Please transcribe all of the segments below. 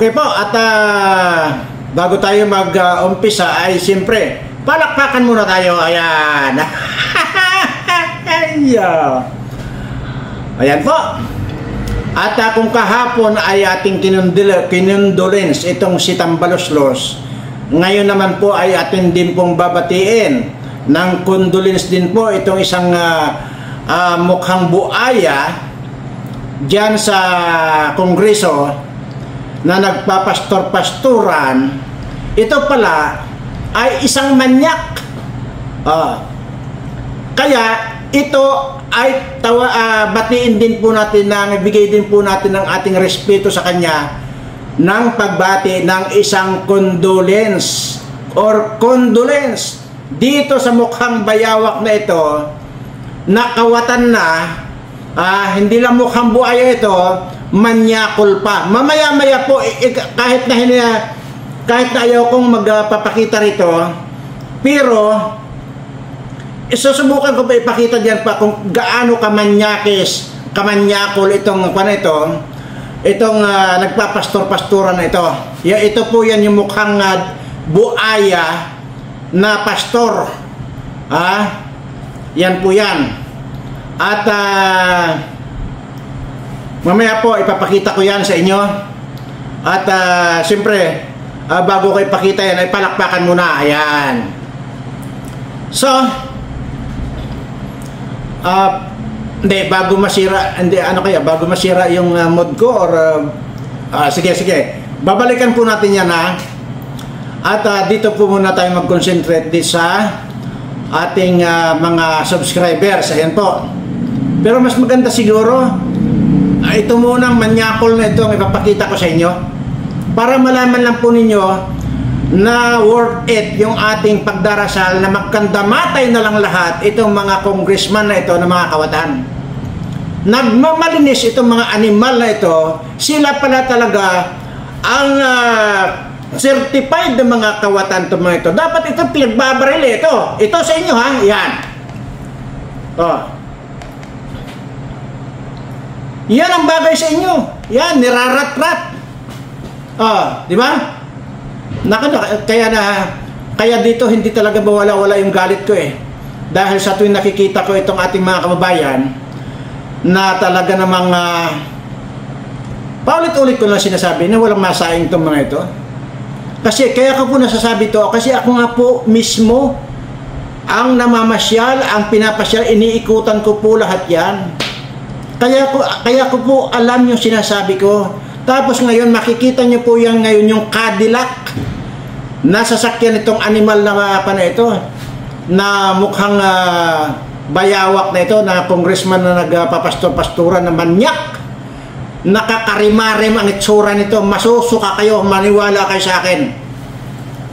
Okay po, at bago tayo mag-umpisa ay siyempre, palakpakan muna tayo. Ayan. Ayan po. At kung kahapon ay ating kinondolence itong si Tambaloslos, ngayon naman po ay atin din pong babatiin ng condolence din po itong isang mukhang buaya dyan sa Kongreso na nagpapastor-pasturan. Ito pala ay isang manyak. Kaya ito ay batiin din po natin, ibigay din po natin ng ating respeto sa kanya ng pagbati ng isang condolence or condolence dito sa mukhang bayawak na ito, nakawatan na, hindi lang mukhang buaya ito, manyakol pa. Mamaya-maya po, kahit na ayaw kong magpapakita rito, pero isusubukan ko pa ipakita diyan pa kung gaano kamanyakol itong nagpapastor-pastoran na ito. Ito po yan yung mukhang buaya na pastor. Yan po yan. At mamaya po ipapakita ko yan sa inyo. At siyempre bago ko ipakita yan ay palakpakan muna. Ayan. So bago masira yung mood ko or sige babalikan po natin yan at dito po muna tayo mag-concentrate sa ating mga subscribers. Ayan po. Pero mas maganda siguro ito munang manyakol na ito ang ipapakita ko sa inyo para malaman lang po ninyo na worth it yung ating pagdarasal na magkandamatay na lang lahat itong mga congressman na ito na mga kawatan. Nagmamalinis itong mga animal na ito, sila pala talaga ang certified na mga kawatan itong mga ito. Dapat ito pinagbabaril ito. Ito sa inyo yan. Yan ang bagay sa inyo. Yan, nirarat-rat. Di ba? Kaya dito hindi talaga mawala-wala yung galit ko dahil sa tuwing nakikita ko itong ating mga kababayan na talaga namang paulit-ulit ko lang sinasabi na walang masaing itong mga ito. Kasi kaya ko po nasasabi ito kasi ako nga po mismo ang namamasyal, ang pinapasyal, iniikutan ko po lahat yan. Kaya ko po alam yung sinasabi ko. Tapos ngayon makikita nyo po yan ngayon yung Cadillac na sasakyan itong animal na ito na mukhang bayawak na ito na congressman na nagpapastor-pasturan na manyak. Nakakarimarim ang itsura nito. Masusuka kayo, maniwala kayo sa akin.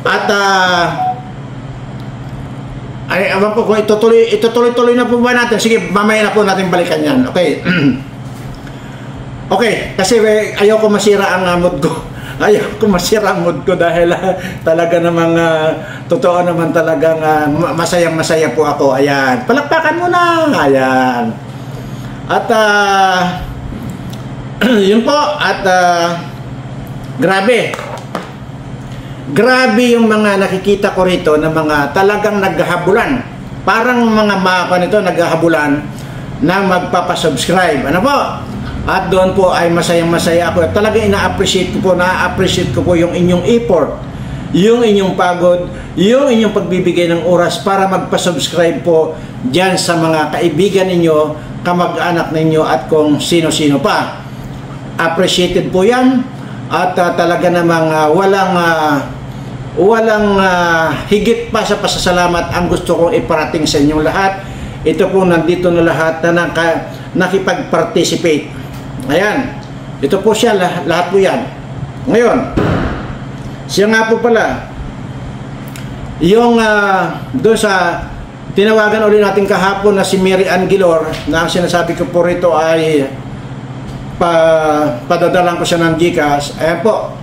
At awan po kung itutuloy na po ba natin. Sige, mamaya na po natin balikan yan. Okay. Okay, kasi ayaw ko masira ang mood ko. Ayaw ko masira ang mood ko dahil talaga namang totoo naman talagang masayang-masaya po ako. Ayan, palakpakan mo na. Ayan. At yun po. At grabe yung mga nakikita ko rito na mga talagang naghahabulan. Parang mga naghahabulan na magpapasubscribe. Ano po? At doon po ay masayang-masaya ako. Talagang na-appreciate ko po yung inyong effort, yung inyong pagod, yung inyong pagbibigay ng oras para magpa-subscribe po dyan sa mga kaibigan ninyo, kamag-anak ninyo at kung sino-sino pa. Appreciated po yan at talaga namang walang higit pa sa pasasalamat ang gusto kong iparating sa inyong lahat. Ito po nandito na lahat na nakipag-participate. Ayan, ito po siya, lahat po yan. Ngayon, siya nga po pala, yung doon sa tinawagan ulit natin kahapon na si Mary Ann Gilor, na ang sinasabi ko po rito ay padadalan ko siya ng GCash. Ayan po,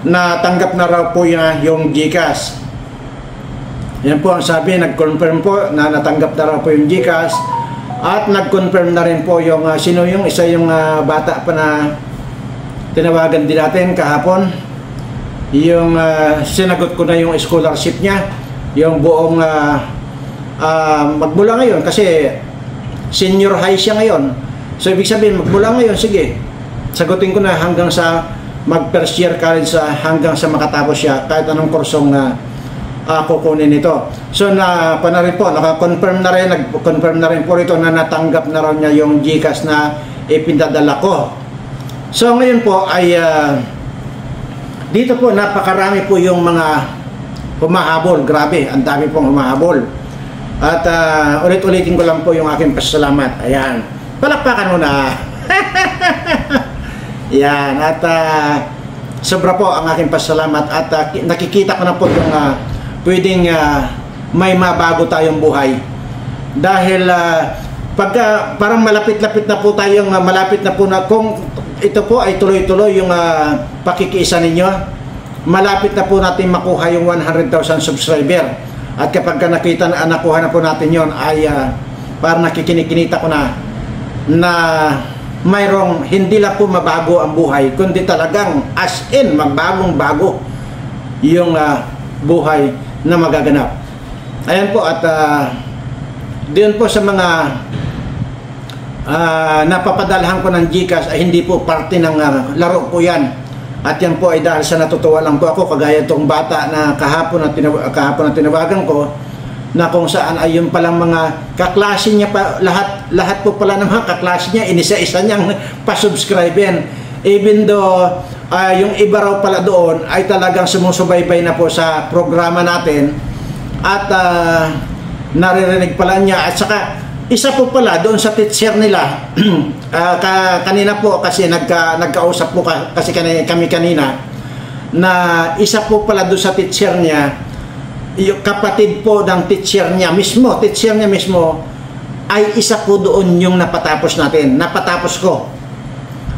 natanggap na raw po yung GCash. Yan po ang sabi, nag-confirm po na natanggap na raw po yung GCash. At nag-confirm na rin po yung sino yung isa yung bata pa na tinawagan din natin kahapon. Yung sinagot ko na yung scholarship niya, yung buong magmula ngayon kasi senior high siya ngayon. So ibig sabihin magmula ngayon, sige, sagutin ko na hanggang sa mag first year college hanggang sa makatapos siya kahit anong kursong kukunin ito. So na rin po, naka-confirm na rin, nag-confirm na rin po ito na natanggap na rin niya yung GCash na ipinadala ko. So ngayon po ay dito po napakarami po yung mga humahabol. Grabe, ang dami pong humahabol. At ulit-ulitin ko lang po yung aking pasalamat. Ayan, palakpakan mo na. Yan, at sobra po ang aking pasalamat at nakikita ko na po yung pwedeng may mabago tayong buhay. Dahil pagka parang malapit-lapit na po tayong malapit na po na kung ito po ay tuloy-tuloy yung pakikiisa ninyo, malapit na po natin makuha yung 100,000 subscriber. At kapag nakita na nakuha na po natin yon ay parang nakikinikinita ko na mayroong hindi lang po mabago ang buhay, kundi talagang as in magbagong-bago yung buhay na magaganap. Ayan po, at diyon po sa mga napapadalhan ko ng GCash ay hindi po parte ng laro po yan. At yan po ay dahil sa natutuwa lang po ako, kagaya itong bata na kahapon na tinawagan ko, na kung saan ay yung palang mga kaklase niya pa, lahat po pala ng mga kaklase niya, inisa-isa niyang pasubscriben. Even though yung iba raw pala doon ay talagang sumusubaybay na po sa programa natin at naririnig pala niya. At saka isa po pala doon sa teacher nila, kanina po kasi nagkausap po kasi kami kanina, na isa po pala doon sa teacher niya, yung kapatid po ng teacher niya mismo ay isa po doon yung napatapos napatapos ko.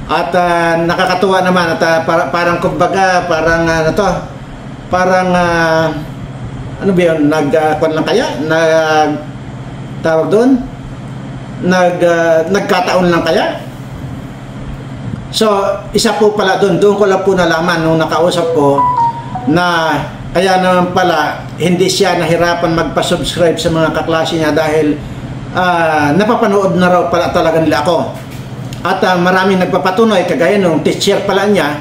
At nakakatuwa naman at parang kumbaga ano ba yun, nagkataon lang kaya? Tawag doon? Nagkataon lang kaya? So, isa po pala doon ko lang po nalaman nung nakausap ko na kaya naman pala hindi siya nahirapan magpa-subscribe sa mga kaklase niya dahil napapanood na raw pala talaga nila ako. At maraming nagpapatunay kagaya nung teacher pala niya,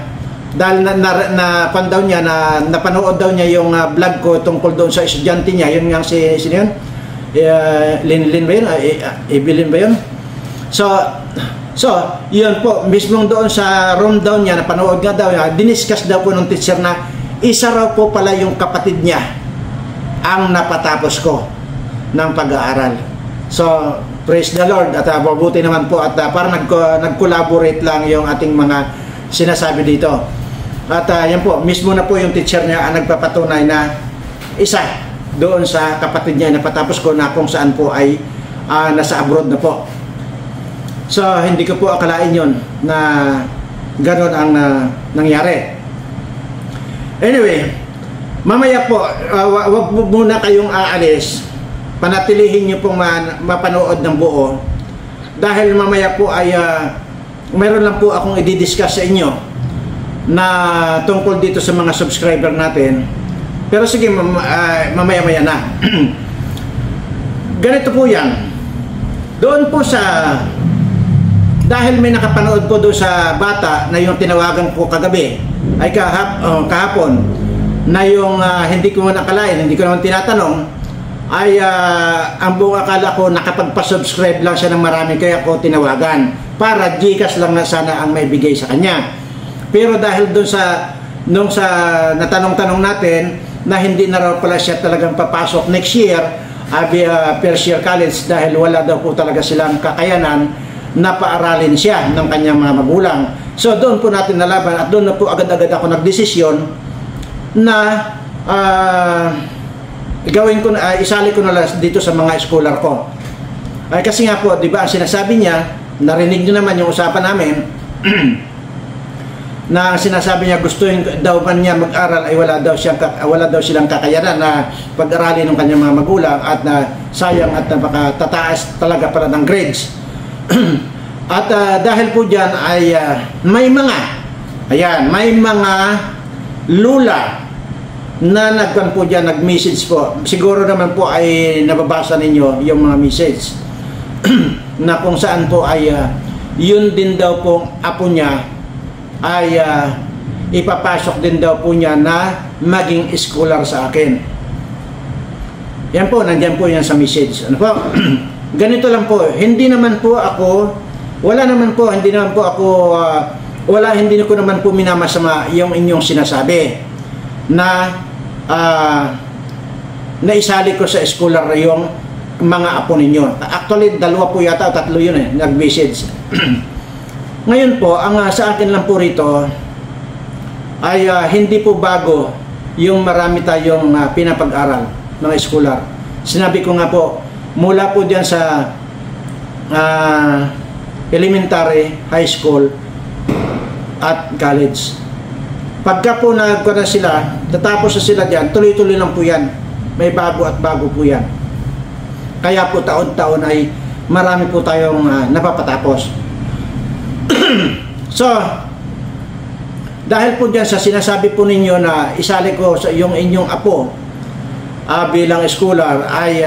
dahil daw niya na napanood daw niya yung vlog ko tungkol doon sa estudyante niya. Yun nga sino yun? Lin ba yun? Evelyn ba yun? So yun po, mismong doon sa room daw niya, napanood nga daw niya, diniscuss daw po ng teacher na isa raw po pala yung kapatid niya ang napatapos ko ng pag-aaral. So, praise the Lord, at mabuti naman po at parang nag-collaborate lang yung ating mga sinasabi dito. At yan po, mismo na po yung teacher niya ang nagpapatunay na isa doon sa kapatid niya na napatapos ko na kung saan po ay nasa abroad na po. So, hindi ko po akalain yun na gano'n ang nangyari. Anyway, mamaya po, wag muna kayong aalis. Panatilihin niyo pong mapanood ng buo. Dahil mamaya po ay mayroon lang po akong i-discuss sa inyo na tungkol dito sa mga subscriber natin. Pero sige, mamaya-maya na. Ganito po yan. Doon po sa... Dahil may nakapanood po doon sa bata na yung tinawagan ko kagabi, ay kahapon, na yung hindi ko nakalain, hindi ko naman tinatanong, ay ang buong akala ko nakapagpa-subscribe lang siya ng marami kaya ko tinawagan para GCash lang na sana ang may bigay sa kanya. Pero dahil doon nung sa natanong-tanong natin na hindi na raw pala siya talagang papasok next year first year college dahil wala daw po talaga silang kakayanan na paaralin siya ng kanyang mga magulang. So doon po natin nalaban at doon na po agad-agad ako nagdesisyon na isali ko na lang dito sa mga scholar ko. Ay kasi nga po, di ba, ang sinasabi niya, narinig niyo naman yung usapan namin, na sinasabi niya gusto daw man niya mag-aral ay wala daw silang kakayanan na pag-aralin ng kanyang mga magulang at na sayang at napakatataas talaga para ng grades. At dahil po dyan ay may mga Ayan, may mga lula na nagkan po dyan, nag-message po. Siguro naman po ay nababasa ninyo yung mga message na kung saan po ay yun din daw po apo niya ay ipapasok din daw po niya na maging scholar sa akin. Yan po, nandiyan po yan sa message. Ano po? Ganito lang po, hindi naman po ako, hindi ko naman po minamasama yung inyong sinasabi na naisali ko sa scholar yung mga apo ninyo. Actually, 2 po yata, 3 yun nag-message. Ngayon po, ang sa akin lang po rito ay hindi po bago yung marami tayong pinapag-aral mga scholar. Sinabi ko nga po, mula po dyan sa elementary, high school, at college. Pagka po nagkuna sila, tatapos na sila dyan, tuloy-tuloy lang po yan. May bago at bago po yan. Kaya po taon-taon ay marami po tayong napapatapos. So, dahil po dyan sa sinasabi po ninyo na isali ko sa yung inyong apo bilang scholar ay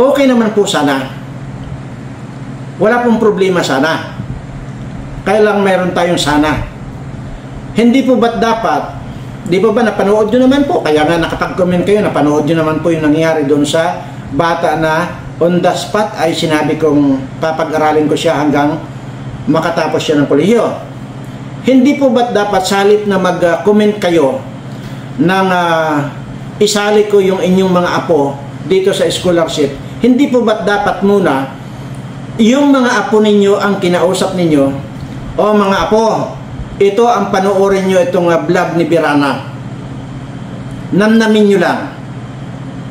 okay naman po sana. Wala pong problema sana. Kaya lang mayroon tayong sana. Hindi po ba't dapat, di ba napanood nyo naman po, kaya nga nakapag-comment kayo, napanood nyo naman po yung nangyari doon sa bata na on the spot ay sinabi kong papag-aralin ko siya hanggang makatapos siya ng kolehiyo. Hindi po ba't dapat salip na mag-comment kayo ng isali ko yung inyong mga apo dito sa scholarship, hindi po ba't dapat muna yung mga apo ninyo ang kinausap ninyo, o mga apo, ito ang panoorin nyo itong vlog ni Birana. Namnamin nyo lang.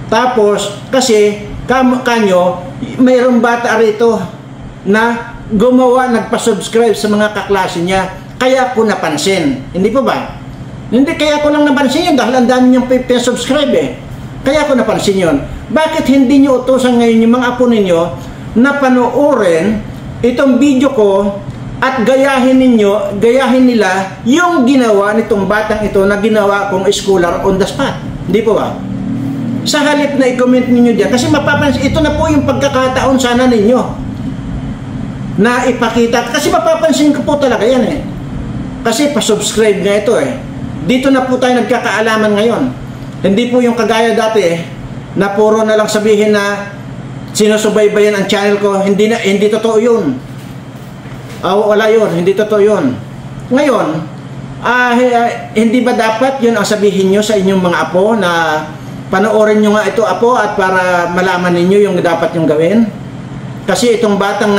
Tapos, kasi, kanyo, mayroong bata rito na gumawa, nagpa-subscribe sa mga kaklase niya. Kaya ko napansin. Hindi po ba? Hindi, kaya ko lang napansin yun dahil ang dami niyang subscribe Kaya ko napansin yun. Bakit hindi nyo utusan ngayon yung mga apo ninyo na panoorin itong video ko at gayahin nila yung ginawa nitong batang ito na ginawa kong scholar on the spot. Hindi po ba? Sa halip na i-comment ninyo dyan, kasi mapapansin, ito na po yung pagkakataon sana ninyo na ipakita, kasi mapapansin ko po talaga yan kasi pa-subscribe na ito dito na po tayo nagkakaalaman ngayon. Hindi po yung kagaya dati na puro na lang sabihin na sinusubaybayan ang channel ko, hindi totoo yun. Wala yun, hindi totoo yun. Ngayon, hindi ba dapat yun ang sabihin nyo sa inyong mga apo na panoorin nyo nga ito apo at para malaman ninyo yung dapat yung gawin? Kasi itong batang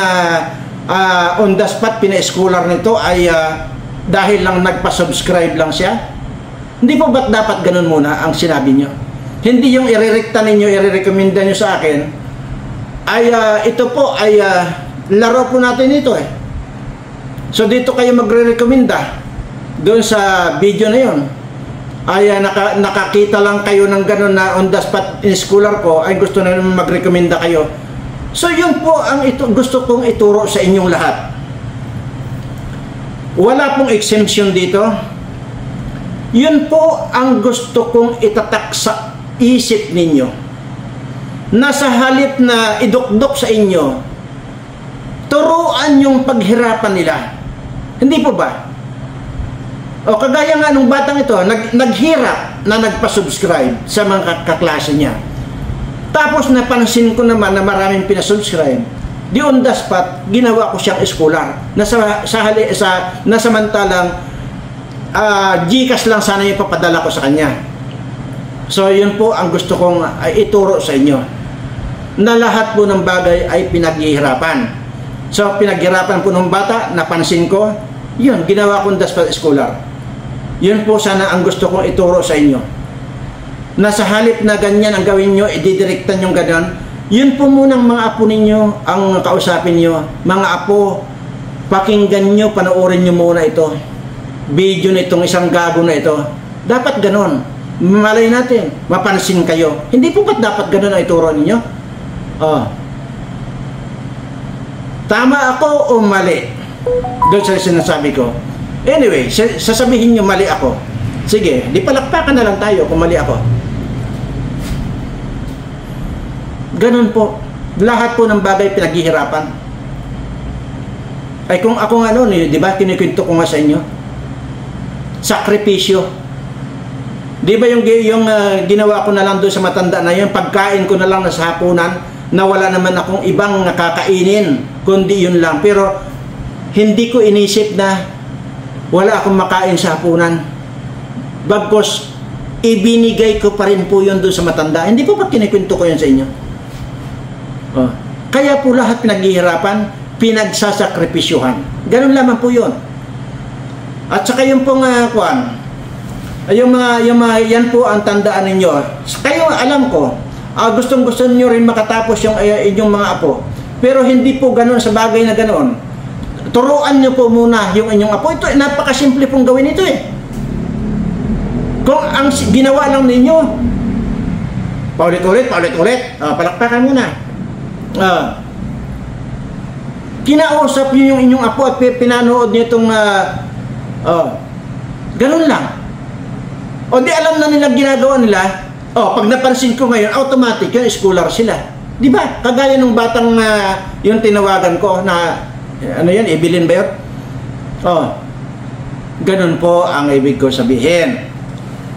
on the spot pina-scholar nito ay dahil lang nagpa-subscribe lang siya. Hindi po ba't dapat ganun muna ang sinabi nyo? Hindi yung irerekta ninyo, irerekomenda nyo sa akin ay ito po ay laro po natin ito So dito kayo magre-rekomenda doon sa video na yon ay nakakita lang kayo ng gano'n na on the spot in scholar ko ay gusto na naman magrekomenda kayo. So yun po ang gusto kong ituro sa inyong lahat. Wala pong exemption dito. Yun po ang gusto kong itatak sa isip ninyo. Nasa halip na idukdok sa inyo, turuan yung paghirapan nila. Hindi po ba? O kagaya nga nung batang ito, naghirap na nagpa-subscribe sa mga kaklase niya. Tapos napansin ko naman na maraming pinasubscribe. Di on the spot, ginawa ko siyang scholar. Nasamantalang Gcash lang sana yung papadala ko sa kanya. So yun po ang gusto kong ituro sa inyo. Na lahat po ng bagay ay pinaghihirapan. So pinaghirapan po ng bata, napansin ko, yun, ginawa kong dapat scholar. Yun po sana ang gusto kong ituro sa inyo. Nasa halip na ganyan ang gawin nyo, ididirektan yung ganyan, yun po munang mga apo ninyo ang kausapin nyo. Mga apo, pakinggan nyo, panoorin nyo muna ito. Video na itong isang gago na ito. Dapat ganon. Malay natin, mapansin kayo. Hindi po ba't dapat ganon ang ituro ninyo? Tama ako o mali? Doon sa sinasabi ko. Anyway, sasabihin nyo mali ako. Sige, di palakpakan na lang tayo kung mali ako. Ganun po. Lahat po ng bagay pinaghihirapan. Ay kung ako nga noon, di ba, kinikwento ko nga sa inyo, sakripisyo. Di ba yung ginawa ko na lang doon sa matanda na yun, pagkain ko na lang na sa hapunan, na wala naman akong ibang nakakainin, kundi yun lang. Pero hindi ko inisip na wala akong makain sa hapunan. Bagkos, ibinigay ko pa rin po yun doon sa matanda. Hindi po ba kinikwento ko yun sa inyo? Oh. Kaya po lahat pinaghihirapan, pinagsasakripisyuhan. Ganun lamang po yun. At saka yung pong yan po ang tandaan ninyo. Kayo, alam ko, gustong-gusto nyo rin makatapos yung inyong mga apo. Pero hindi po ganun sa bagay na ganun. Turuan nyo po muna yung inyong apo. Ito, napakasimple pong gawin ito eh. Kung ang ginawa lang ninyo, paulit-ulit, palakpakan muna. Kinausap nyo yung inyong apo at pinanood nyo itong ganun lang. O di alam na nilang ginagawa nila. Pag napansin ko ngayon, automatic yun, scholar sila. Di ba? Kagaya ng batang yung tinawagan ko na, ano yan, Evelyn ba yun? Ganun po ang ibig ko sabihin.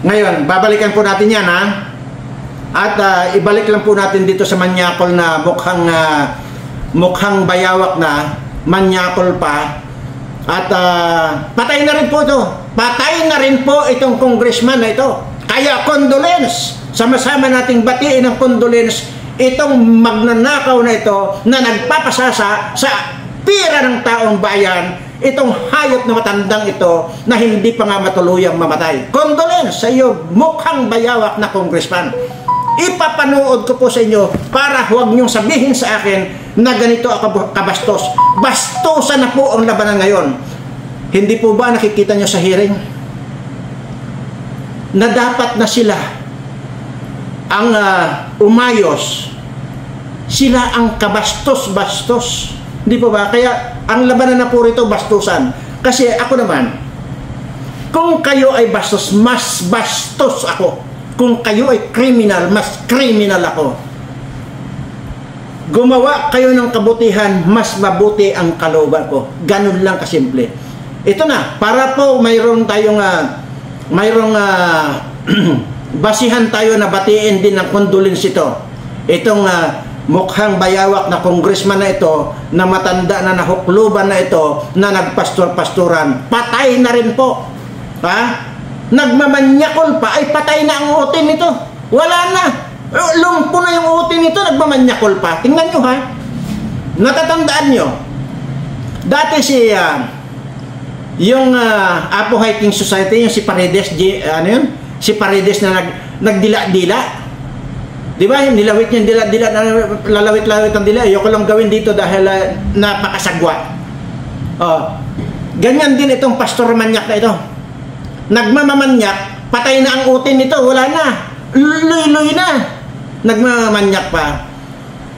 Ngayon, babalikan po natin yan, ha? At ibalik lang po natin dito sa manyakol na mukhang bayawak na, manyakol pa. At patay na rin po ito. Patay na rin po itong congressman na ito. Kaya condolence. Sama-sama nating batiin ng condolence itong magnanakaw na ito na nagpapasasa sa pira ng taong bayan. Itong hayop na matandang ito na hindi pa nga matuluyang mamatay. Condolence sa iyo, mukhang bayawak na congressman. Ipapanood ko po sa inyo para huwag niyong sabihin sa akin na ganito ako kabastos. Bastusan na po ang labanan ngayon. Hindi po ba nakikita niyo sa hearing na dapat na sila ang umayos, sila ang kabastos-bastos? Hindi po ba? Kaya ang labanan na po rito bastusan. Kasi ako naman, kung kayo ay bastos, mas bastos ako. Kung kayo ay criminal, mas criminal ako. Gumawa kayo ng kabutihan, mas mabuti ang kalooban ko. Ganun lang kasimple. Ito na, para po mayroong tayong basihan tayo na batiin din ng condolence ito. Itong mukhang bayawak na congressman na ito, na matanda na nahukluban na ito, na nagpastor-pastoran, patay na rin po. Ha? Nagmamanyakol pa, ay patay na ang utin nito. Wala na. Lumpo na yung utin nito, nagmamanyakol pa. Tingnan nyo ha. Natatandaan nyo. Dati si yung Apo Hiking Society, yung si Paredes, si Paredes na nagdila-dila. Di ba? Nilawit niya, dila-dila, lalawit-lawit ang dila. Ayoko lang gawin dito dahil napakasagwa. Ganyan din itong Pastor Manyak na ito. Nagmamamanyak, patay na ang utin nito, wala na. Luy-luy na. Nagmamanyak pa.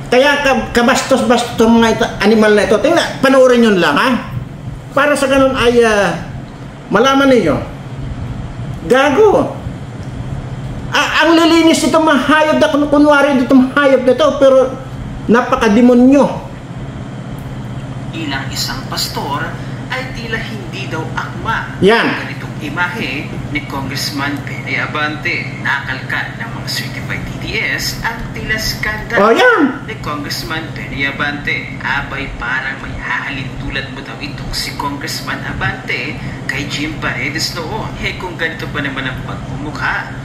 Kaya kabastos-bastos mga animal na ito. Tingnan, panoorin yun lang, ha? Para sa ganun ay malaman ninyo. Gago. Ang lilinis itong mahayop na kunwari itong hayop na ito, pero napakademonyo. Ilang isang pastor ay tila hindi daw akma. Yan. Ganitong imahe ni Congressman Benny Abante. Nakalkan ng mga certified TDS ang tila skandal ni Congressman Benny Abante. Abay, parang may hahalin tulad mo daw itong si Congressman Abante kay Jim Paredes noon. Kung ganito pa naman ang pagmumukha,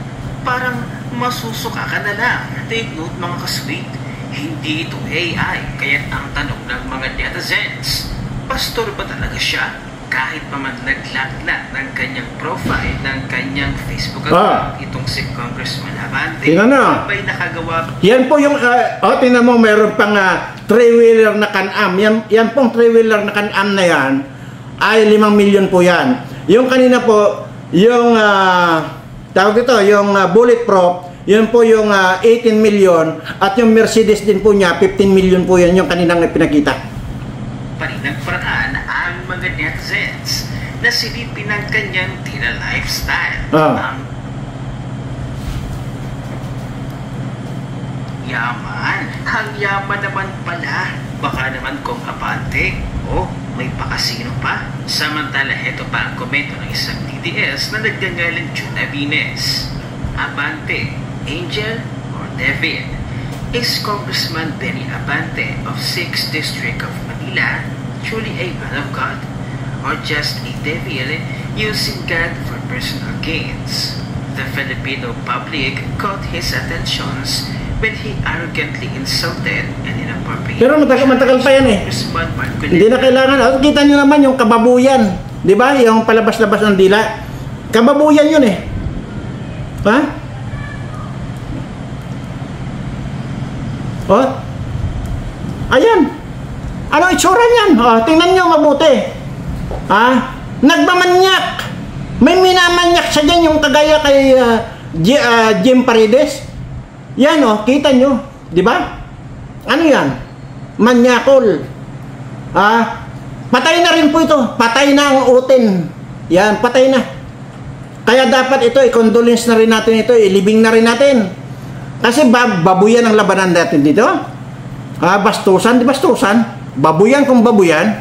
parang masusuka ka na lang. Take note mga kasweet, hindi ito AI. Kaya't ang tanong ng mga netizens, pastor ba talaga siya? Kahit pa man naglatlat ng kanyang profile, ng kanyang Facebook account, itong si Congressman Abante, ba'y nakagawa? Yan po yung, tingnan mo, mayroon pang 3-wheeler na Can-Am. Yan pong 3-wheeler na Can-Am na yan, ay 5 million po yan. Yung kanina po, yung, tawag ito, yung bulletproof, yun po yung 18 million, at yung Mercedes din po niya, 15 million po yan, yung kaninang pinakita. Parinang paraan ang mga netizens na silipin ang kanyang tila lifestyle. Ang yaman. Ang yaman naman pala. Baka naman kung abante o may pakasino pa. Samantala, heto pa ang komento ng isang DDS na nagngangalan June Avines. Abante, angel or devil? Is Congressman Benny Abante of 6th District of Manila truly a man of God? Or just a devil using God for personal gains? The Filipino public caught his attentions when he arrogantly insulted and inappropriate. Pero matagal pa yan eh. Hindi na kailangan. Kita nyo naman yung kababuyan. Di ba? Yung palabas-labas ng dila. Kababuyan yun eh. Ha? Oh? Ayan. Ano itsura niyan? Oh, tingnan nyo mabuti. Ha? Nagmamanyak. May minamanyak siya dyan yung kagaya kay Jim Paredes. Yan oh, kita nyo, di ba? Ano yan? Manyakol. Patay na rin po ito. Patay na ang utin. Yan, patay na. Kaya dapat ito, i-condolence na rin natin ito, ilibing na rin natin. Kasi babuyan ang labanan natin dito. Bastusan, di bastusan. Babuyan kung babuyan.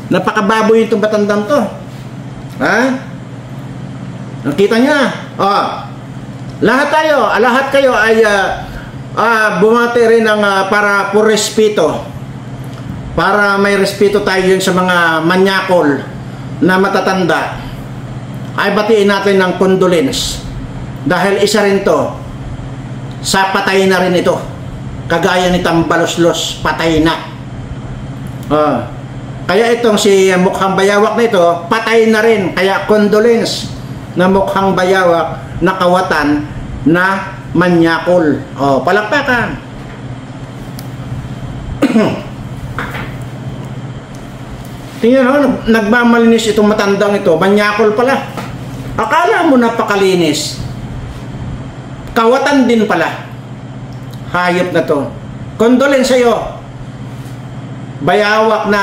Napakababoy itong batandang to. Nakita nyo na. Lahat kayo ay bumati rin ng para por respeto. Para may respeto tayo yun sa mga manyakol na matatanda. Ay batiin natin ng condolence. Dahil isa rin to, sa patay na rin ito. Kagaya ni Tambaloslos, patay na. Kaya itong si Mukhang Bayawak na ito, patay na rin. Kaya condolence na Mukhang Bayawak na kawatan na manyakol. Palakpakan. Tingnan ho, nagmamalinis itong matandang ito. Manyakol pala. Akala mo napakalinis. Kawatan din pala. Hayop na to. Condolence sa'yo. Bayawak na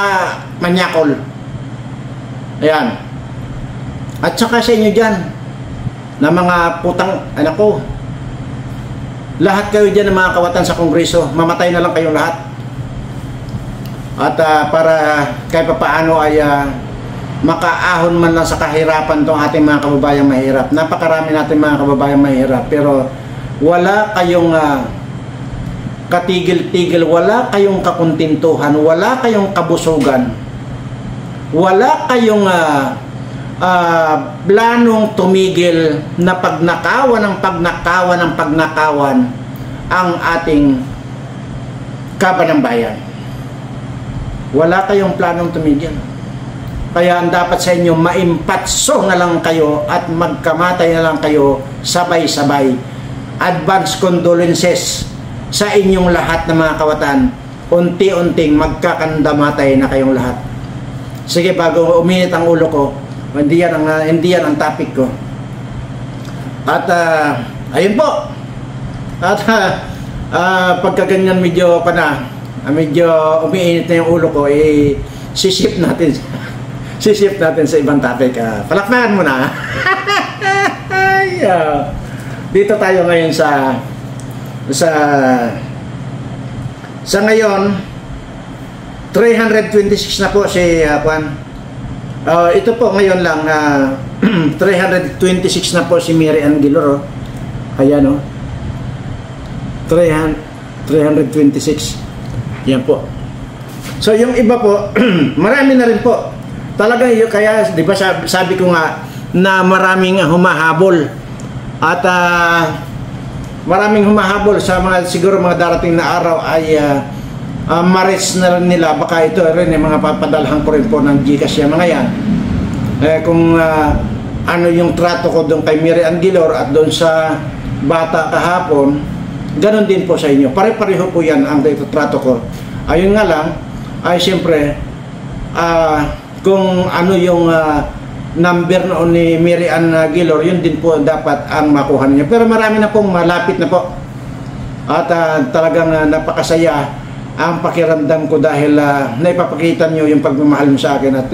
manyakol. Ayan. At saka sa inyo dyan, na mga putang, anak ko, lahat kayo dyan ng mga kawatan sa Kongreso, mamatay na lang kayong lahat. At para kahit paano ay makaahon man lang sa kahirapan tong ating mga kababayang mahirap. Napakarami natin mga kababayang mahirap, pero wala kayong katigil-tigil, wala kayong kakuntintuhan, wala kayong kabusugan, wala kayong planong tumigil na pagnakawan ang ating kabanang bayan. Wala kayong planong tumigil. Kaya ang dapat sa inyo, maimpatso na lang kayo at magkamatay na lang kayo sabay-sabay. Advance condolences sa inyong lahat na mga kawatan. Unti-unting magkakandamatay na kayong lahat. Sige, bago uminit ang ulo ko, hindi yan ang topic ko. At ayun po. At pagka ganyan medyo umiinit na yung ulo ko, sisip natin sa ibang topic. Palakpakan mo na. Dito tayo ngayon sa ngayon 326 na po si Juan. Ito po ngayon lang 326 na po si Mary Ann Gilor. Ayan o. 326. Yan po. So yung iba po, marami na rin po. Talaga yun, kaya di ba sabi ko nga na maraming humahabol. At maraming humahabol sa mga siguro mga darating na araw ay ma-reach na rin nila. Baka ito rin mga papadalhan ko rin po ng Gcash yan mga yan. Kung ano yung trato ko doon kay Mary Ann Gilor at doon sa bata kahapon, ganon din po sa inyo. Pare-pareho po yan ang trato ko. Ayun nga lang, ay siyempre, kung ano yung number noon ni Mary Ann Gilor, yun din po dapat ang makuha niya. Pero marami na pong malapit na po. At talagang napakasaya ang pakiramdam ko dahil naipapakita nyo yung pagmamahal nyo sa akin at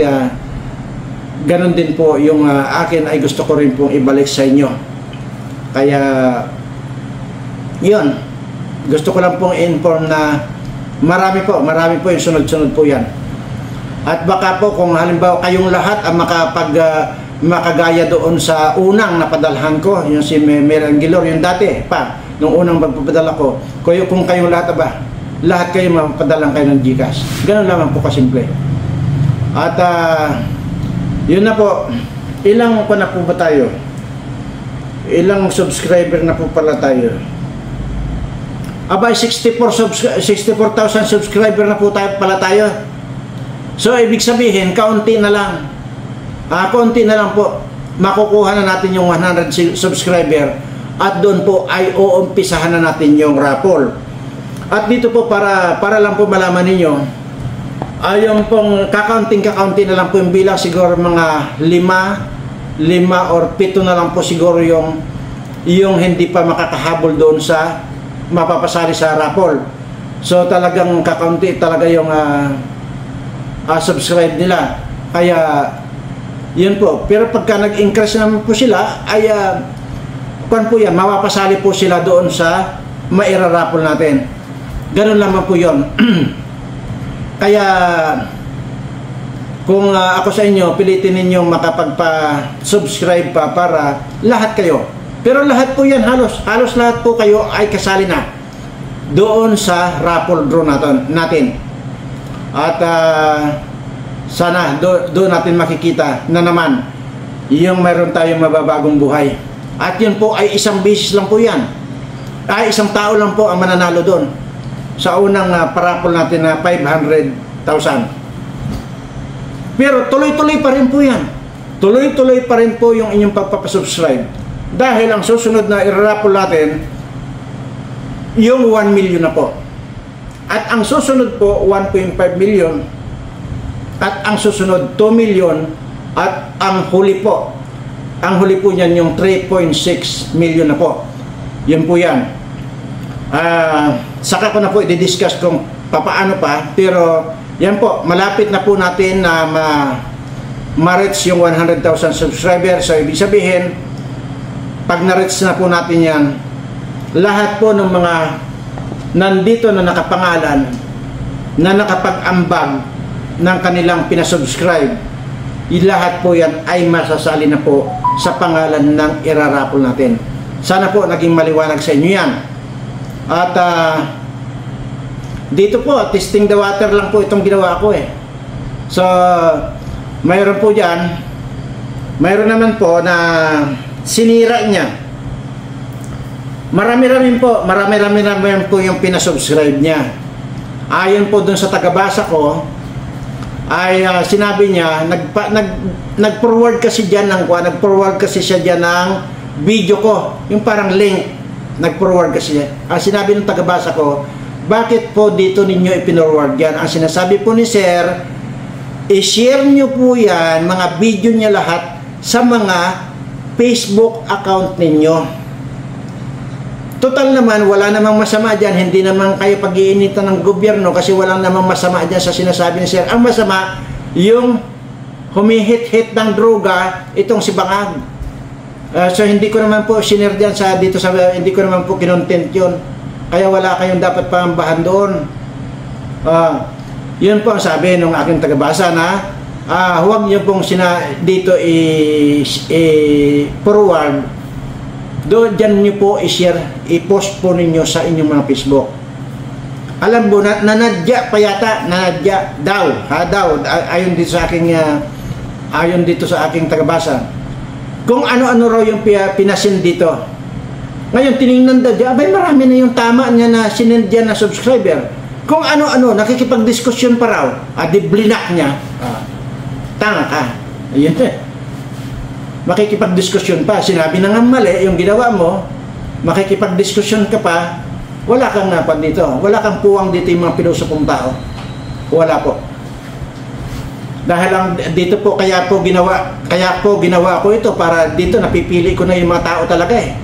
ganun din po yung akin ay gusto ko rin pong ibalik sa inyo. Kaya yun, gusto ko lang pong inform na marami po yung sunod-sunod po yan. At baka po kung halimbawa kayong lahat ang makagaya doon sa unang napadalhan ko, yung si Merangilor, yung dati pa, nung unang magpapadala ko, kung kayong lahat lahat kayo mapadalang kayo ng GCash. Ganun lamang po kasimple. At yun na po, ilang pa na po ba tayo? Ilang subscriber na po pala tayo? Abay, 64,000 subscriber na po pala tayo. So, ibig sabihin, kaunti na lang. Kaunti na lang po. Makukuha na natin yung 100 subscriber at doon po ay uumpisahan na natin yung raffle. At dito po, para lang po malaman ninyo, yung pong kakaunti na lang po yung bilang, siguro mga 5 or 7 na lang po siguro yung hindi pa makakahabol doon sa mapapasali sa raffle. So talagang kakaunti talaga yung subscribe nila. Kaya yun po. Pero pagka nag-increase naman po sila, ay kung po yan, mapapasali po sila doon sa mairaraffle natin. Ganun naman po yun. Kaya kung ako sa inyo, pilitin ninyong makapagpa-subscribe pa para lahat kayo. Pero lahat po yan, halos lahat po kayo ay kasali na doon sa raffle draw natin. At sana doon natin makikita na naman yung mayroon tayong mababagong buhay. At yun po ay isang beses lang po yan. Isang tao lang po ang mananalo doon sa unang paraffle natin na 500,000. Pero tuloy-tuloy pa rin po yan. Tuloy-tuloy pa rin po yung inyong pagpapasubscribe. Dahil ang susunod na i-raffle natin, yung 1 million na po. At ang susunod po, 1.5 million. At ang susunod, 2 million. At ang huli po niyan yung 3.6 million na po. Yun po yan. Saka ko na po i-discuss kung papaano pa. Pero yan po, malapit na po natin na ma-reach yung 100,000 subscribers. So ibig sabihin, pag na-reach na po natin yan, lahat po ng mga nandito na nakapangalan, na nakapag-ambag ng kanilang pinasubscribe, lahat po yan ay masasali na po sa pangalan ng iraraffle natin. Sana po naging maliwanag sa inyo yan. At dito po, testing the water lang po itong ginawa ko eh. So, mayroon po dyan, mayroon naman po na sinira niya. Marami-rami po yung pinasubscribe niya. Ayon po dun sa tagabasa ko, ay sinabi niya, nag-forward kasi dyan nag-forward kasi siya dyan ng video ko, yung parang link, nag-forward kasi siya. Ang sinabi ng tagabasa ko, bakit po dito ninyo ipinforward yan? Ang sinasabi po ni Sir, i-share nyo po yan, mga video niya lahat, sa mga Facebook account ninyo. Total naman, wala namang masama dyan, hindi naman kayo pag-iinitan ng gobyerno kasi walang namang masama dyan sa sinasabi ni Sir. Ang masama, yung humihit-hit ng droga, itong si Bangag. So hindi ko naman po sinare dyan hindi ko naman po kinontent yun. Kaya wala kayong dapat pahambahan doon. Yun po ang sabi ng aking tagabasa na huwag niyo pong dito i-forward. Doon dyan niyo po i-share, i-post po ninyo sa inyong mga Facebook. Alam mo, nanadya pa yata, nanadya daw, ayon dito sa aking tagabasa. Kung ano-ano raw yung pinasin dito. Ngayon, tinignan daw dyan, abay marami na yung tama niya na sinend dyan na subscriber. Kung ano-ano, nakikipag-diskusyon pa raw, blinak niya, tanga ka. Ayun makikipag-diskusyon pa. Sinabi na nga mali, yung ginawa mo, makikipag-diskusyon ka pa, wala kang napan dito. Wala kang puwang dito yung mga pilosopong tao. Wala po. Dahil lang dito po, kaya po ginawa ko ito para dito napipili ko na yung mga tao talaga eh.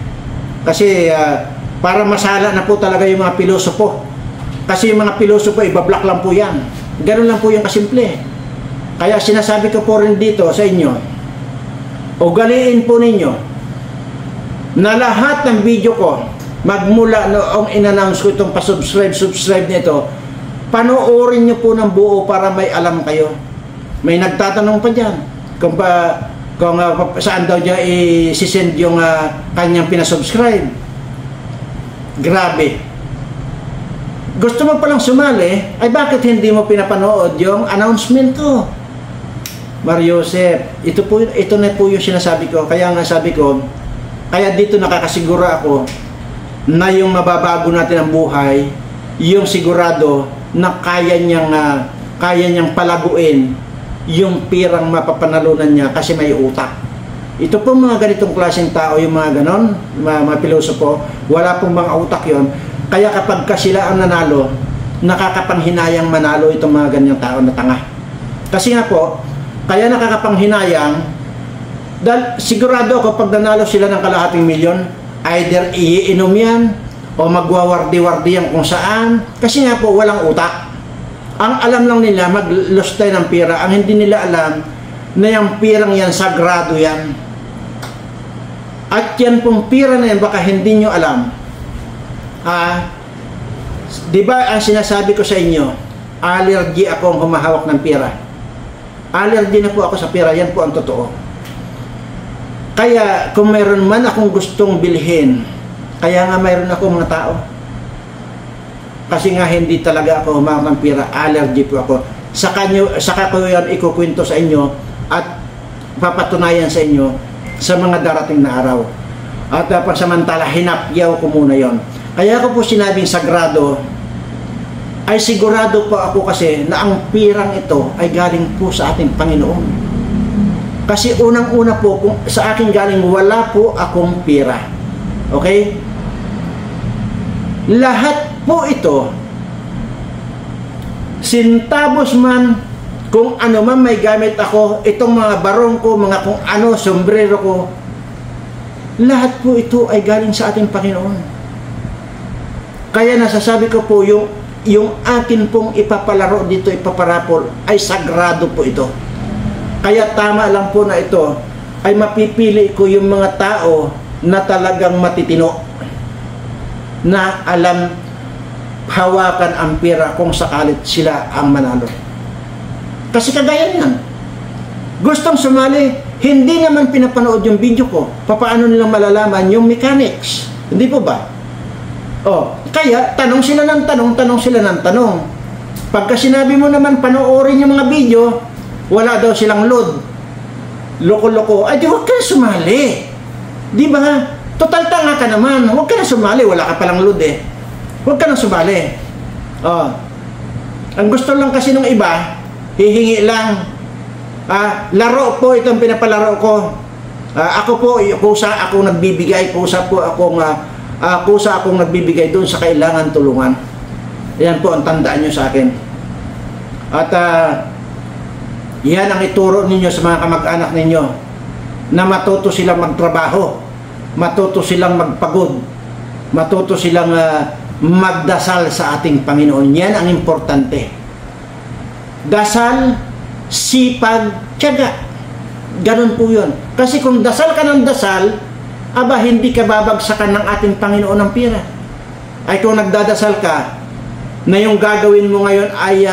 Kasi para masala na po talaga yung mga pilosopo. Kasi yung mga pilosopo, ibablock lang po yan. Ganun lang po yung kasimple. Kaya sinasabi ko po rin dito sa inyo, ugaliin po ninyo na lahat ng video ko, magmula noong in-announce ko itong subscribe nito, panoorin nyo po ng buo para may alam kayo. May nagtatanong pa dyan kung saan daw niya i-send yung kanyang pinasubscribe. Grabe. Gusto mo palang sumali, ay bakit hindi mo pinapanood yung announcement ko? Mariosep, ito na po yung sinasabi ko. Kaya nga sabi ko, kaya dito nakakasiguro ako na yung mababago natin ang buhay, yung sigurado na kaya niyang palaguin yung pirang mapapanalunan niya kasi may utak. Ito po mga ganitong klaseng tao, yung mga ganon, mga pilosopo, wala pong mga utak yon. Kaya kapag sila ang nanalo, nakakapanghinayang manalo itong mga ganyang tao na tanga. Kasi nga po, kaya nakakapanghinayang, dahil sigurado ako pag nanalo sila ng kalahating milyon, either iinom yan, o magwawardi-wardi yan kung saan, kasi nga po walang utak. Ang alam lang nila, maglustay ng pira. Ang hindi nila alam, na yung pirang yan, sagrado yan. At yan pong pira na yan, baka hindi nyo alam. Diba ang sinasabi ko sa inyo, allergy akong humahawak ng pira. Allergy na po ako sa pira, yan po ang totoo. Kaya kung mayroon man akong gustong bilhin, kaya nga mayroon ako mga tao. Kasi nga hindi talaga ako humahawak ng pira, allergy po ako. Saka ko yan ikukwento sa inyo at papatunayan sa inyo sa mga darating na araw. At pansamantala, hinapyaw ko muna yon. Kaya ko po sinabing sagrado, ay sigurado po ako kasi na ang pirang ito ay galing po sa ating Panginoon. Kasi unang-una po, kung sa akin galing, wala po akong pira. Okay? Lahat po ito, sintabos man, kung ano man may gamit ako, itong mga barong ko, mga kung ano, sombrero ko, lahat po ito ay galing sa ating Panginoon. Kaya nasasabi ko po, yung akin pong ipapalaro dito, ipaparapol, ay sagrado po ito. Kaya tama lang po na ito, ay mapipili ko yung mga tao na talagang matitino, na alam hawakan ang pira kung sakalit sila ang manalo. Kasi kagaya niyan, gustong sumali, hindi naman pinapanood yung video ko. Paano nilang malalaman yung mechanics? Hindi po ba? Kaya tanong sila ng tanong. Pagka sinabi mo naman panoorin yung mga video, wala daw silang load. Loko-loko, ay di huwag ka na sumali. Di ba? Total tanga ka naman, huwag ka na sumali, wala ka palang load eh. Huwag ka na sumali. Ang gusto lang kasi ng iba, hihingi lang. Laro po itong pinapalaro ko. Ako po, kusa akong nagbibigay, kusa akong nagbibigay doon sa kailangan tulungan. Yan po ang tandaan nyo sa akin. At yan ang ituro ninyo sa mga kamag-anak ninyo, na matuto silang magtrabaho, matuto silang magpagod, matuto silang magdasal sa ating Panginoon. Yan ang importante. Dasal, sipag, tiyaga. Ganun po yun. Kasi kung dasal ka ng dasal, hindi ka babagsakan ng ating Panginoon ng pira. Ay kung nagdadasal ka, na yung gagawin mo ngayon ay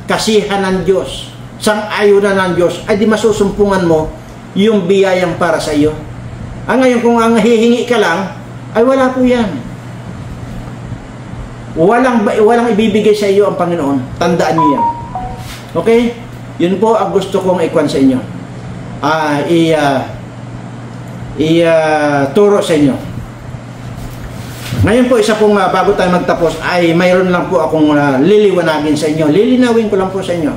kasihan ng Diyos, sang-ayunan ng Diyos, ay di masusumpungan mo yung biyayang para sa iyo. Ngayon kung ang hihingi ka lang, ay wala po yan. Walang ibibigay sa iyo ang Panginoon. Tandaan niyo yan. Okay? Yun po ang gusto kong ikwan sa inyo. Turo sa inyo. Ngayon po, isa pong bago tayo magtapos, ay mayroon lang po akong liliwanagin sa inyo. Lilinawin ko lang po sa inyo.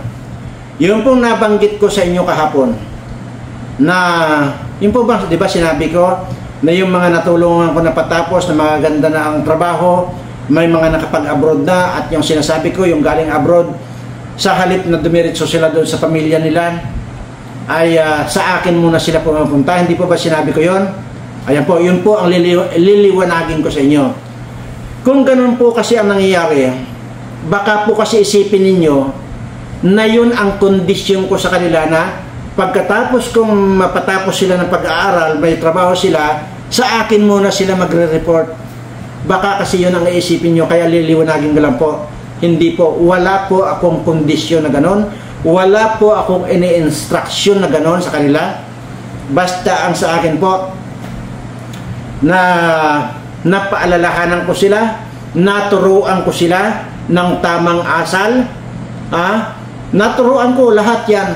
Yung pong nabanggit ko sa inyo kahapon, na, yun po ba, di ba sinabi ko, na yung mga natulungan ko na patapos, na mga ganda na ang trabaho, may mga nakapag-abroad na, at yung sinasabi ko, yung galing abroad, sa halip na dumiritso sila doon sa pamilya nila, ay sa akin muna sila pumapunta. Hindi po ba sinabi ko yon? Ayan po, yun po ang liliwanagin ko sa inyo. Kung ganun po kasi ang nangyayari, baka po kasi isipin ninyo na yun ang kondisyon ko sa kanila na pagkatapos kung mapatapos sila ng pag-aaral, may trabaho sila, sa akin muna sila magre-report. Baka kasi yun ang iisipin nyo, kaya liliwanagin ko lang po. Hindi po, wala po akong kondisyon na ganon, wala po akong ini-instruction na ganon sa kanila. Basta ang sa akin po, na napaalalahanan ko sila, naturuan ko sila ng tamang asal, naturuan ko lahat yan.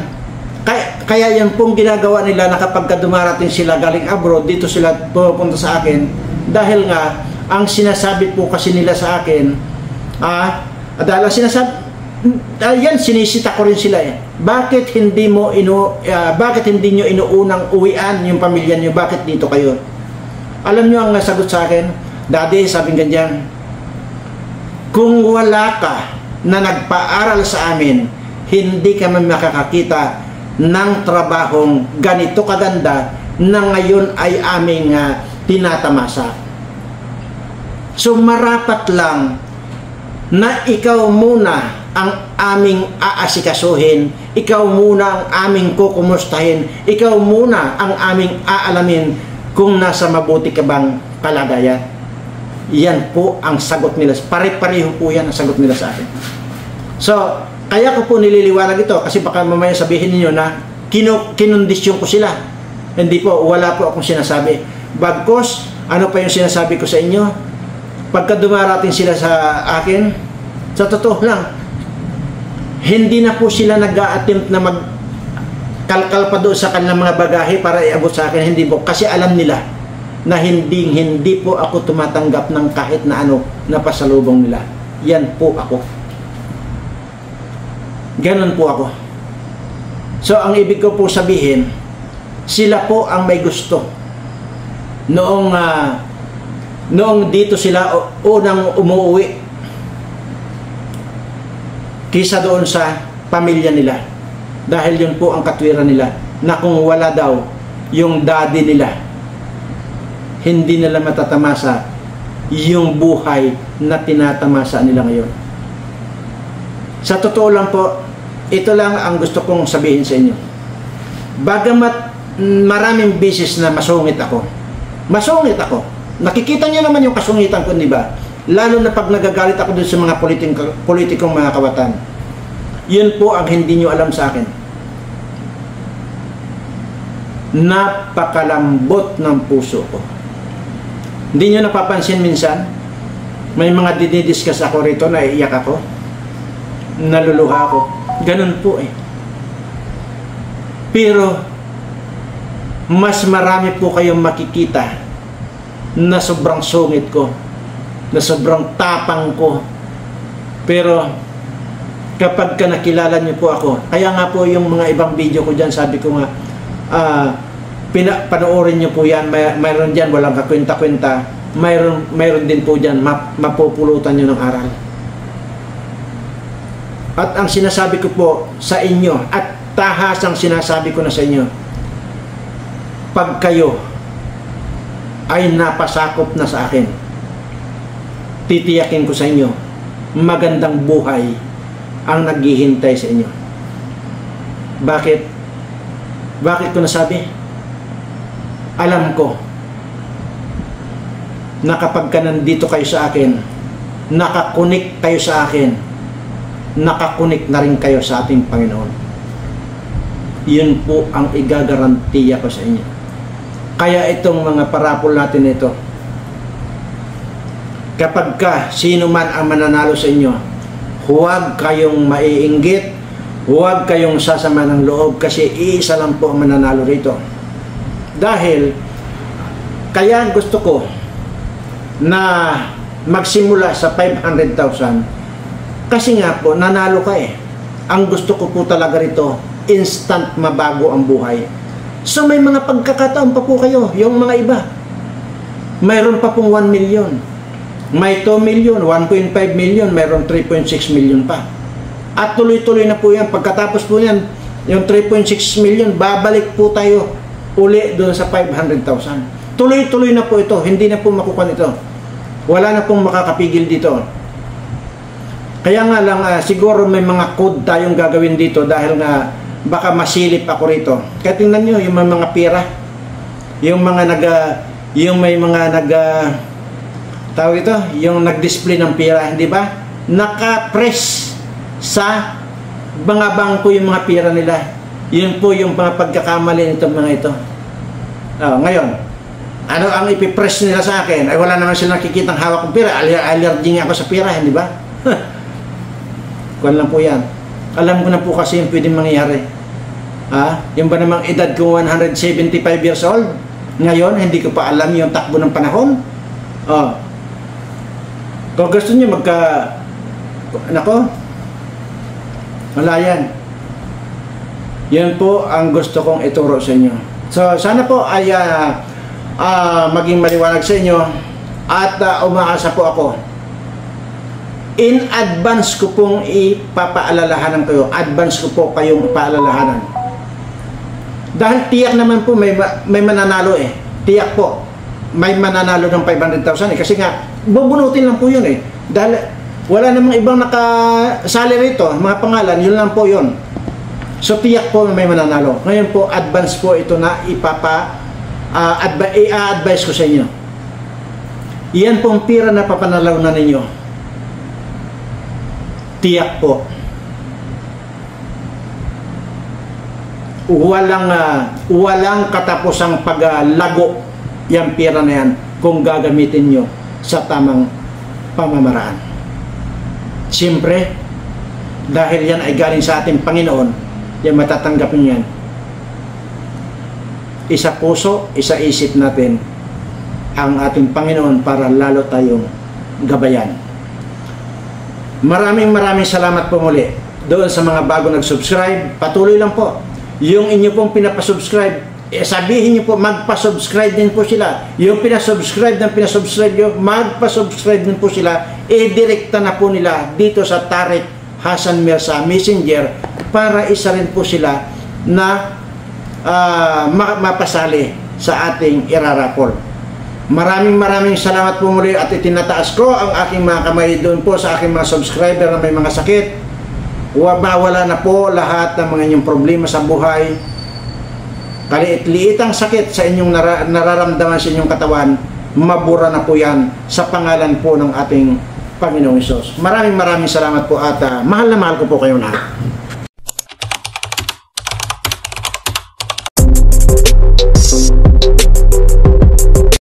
Kaya yan pong ginagawa nila na kapag dumarating sila galing abroad, dito sila pupunta sa akin, dahil nga ang sinasabi po kasi nila sa akin, dahil ang sinasabi, yan, sinisita ko rin sila eh. Bakit hindi nyo inuunang uwian yung pamilya nyo? Bakit dito kayo? Alam nyo ang sagot sa akin? Daddy, sabing ganyan, kung wala ka na nagpaaral sa amin, hindi kami makakakita ng trabahong ganito kaganda na ngayon ay aming tinatamasa. So marapat lang na ikaw muna ang aming aasikasuhin, ikaw muna ang aming kukumustahin, ikaw muna ang aming aalamin kung nasa mabuti ka bang kalagayan. Yan po ang sagot nila. Pare-pareho po yan ang sagot nila sa akin. So, kaya ko po nililiwanag ito kasi baka mamaya sabihin niyo na kinondisyon ko sila. Hindi po, wala po akong sinasabi. Bagkos, ano pa yung sinasabi ko sa inyo? Pagka dumarating sila sa akin, sa totoo lang, hindi na po sila nag-a-attempt na magkalkal pa doon sa kanilang mga bagahe para iabot sa akin. Hindi po, kasi alam nila na hindi po ako tumatanggap ng kahit na ano na pasalubong nila. Yan po ako. Ganon po ako. So, ang ibig ko po sabihin, sila po ang may gusto. Noong dito sila unang umuwi kisa doon sa pamilya nila. Dahil yun po ang katwiran nila na kung wala daw yung daddy nila, hindi nila matatamasa yung buhay na tinatamasa nila ngayon. Sa totoo lang po, ito lang ang gusto kong sabihin sa inyo. Bagamat maraming beses na masungit ako. Nakikita niyo naman yung kasungitan ko, di ba? Lalo na pag nagagalit ako dun sa mga politikong mga kawatan. Yun po ang hindi nyo alam sa akin. Napakalambot ng puso ko. Hindi nyo napapansin minsan, may mga dinidiscuss ako rito na iiyak ako, naluluha ako. Ganun po eh. Pero, mas marami po kayong makikita na sobrang sungit ko, na sobrang tapang ko. Pero kapag ka nakilala niyo po ako, kaya nga po yung mga ibang video ko dyan, sabi ko nga, panoorin niyo po yan, mayroon dyan walang kakwenta-kwenta, mayroon din po dyan mapupulutan niyo ng aral. At ang sinasabi ko po sa inyo, at tahasang sinasabi ko na sa inyo, pag kayo ay napasakop na sa akin, titiyakin ko sa inyo, magandang buhay ang naghihintay sa inyo. Bakit? Bakit ko nasabi? Alam ko na kapag ka nandito kayo sa akin, nakakunik kayo sa akin, nakakunik na rin kayo sa ating Panginoon. Yun po ang igagarantiya ko sa inyo. Kaya itong mga parapol natin ito, kapag ka sino man ang mananalo sa inyo, huwag kayong maiinggit, huwag kayong sasama ng loob, kasi iisa lang po ang mananalo rito. Dahil kaya gusto ko na magsimula sa 500,000 kasi nga po nanalo ka eh. Ang gusto ko po talaga rito, instant mabago ang buhay. So may mga pagkakataon pa po kayo, yung mga iba mayroon pa pong 1 million, may 2 million, 1.5 million, mayroon 3.6 million pa. At tuloy-tuloy na po yan. Pagkatapos po yan, yung 3.6 million, babalik po tayo uli doon sa 500,000. Tuloy-tuloy na po ito. Hindi na po makukuha ito. Wala na pong makakapigil dito. Kaya nga lang, siguro may mga code tayong gagawin dito dahil nga baka masilip ako rito. Kaya tingnan nyo, yung mga pira, yung mga yung may mga tawag ito, yung nag-display ng pira, di ba? Naka-press sa mga bangko yung mga pira nila. Yun po yung mga pagkakamali nitong mga ito. Ngayon, ano ang ipipress nila sa akin? Ay wala naman sila nakikitang hawak ng pira. Allergy nga ako sa pira, di ba? Kuwan lang po yan. Alam ko na po kasi yung pwedeng mangyari. Yung ba namang edad ko 175 years old, ngayon hindi ko pa alam yung takbo ng panahon. Kung gusto nyo wala yan. Yan po ang gusto kong ituro sa inyo. So sana po ay maging maliwanag sa inyo at umaasa po ako. In advance ko pong ipapaalalahanan kayo. Advance ko po kayong paalalahanan. Dahil tiyak naman po may mananalo eh. Tiyak po. May mananalo ng 500,000 eh. Kasi nga, bubunutin lang po yun eh. Dahil wala namang ibang nakasali rito. Mga pangalan, yun lang po yun. So tiyak po may mananalo. Ngayon po, advance po ito na i-advise ko sa inyo. Iyan pong pira na papanalaw na ninyo. Tiyak po. Walang katapusang paglago yung pira na yan kung gagamitin nyo sa tamang pamamaraan. Siyempre, dahil yan ay galing sa ating Panginoon, yan matatanggap nyo yan. Isa puso, isa isip natin ang ating Panginoon para lalo tayong gabayan. Maraming salamat po muli doon sa mga bago nag-subscribe. Patuloy lang po. Yung inyo pong pinapasubscribe, sabihin nyo po, magpa-subscribe din po sila. Yung pinasubscribe nyo, magpa-subscribe din po sila. Direkta na po nila dito sa Tarik Hassan Mirza Messenger para isa rin po sila na mapasali sa ating irarapol. Maraming salamat po muli at itinataas ko ang aking mga kamay doon po sa aking mga subscriber na may mga sakit. Mawala na po lahat ng mga inyong problema sa buhay. Kaliit-liit ang sakit sa inyong nararamdaman sa inyong katawan, mabura na po yan sa pangalan po ng ating Panginoong Hesus. Maraming salamat po at mahal na mahal ko po kayo lahat.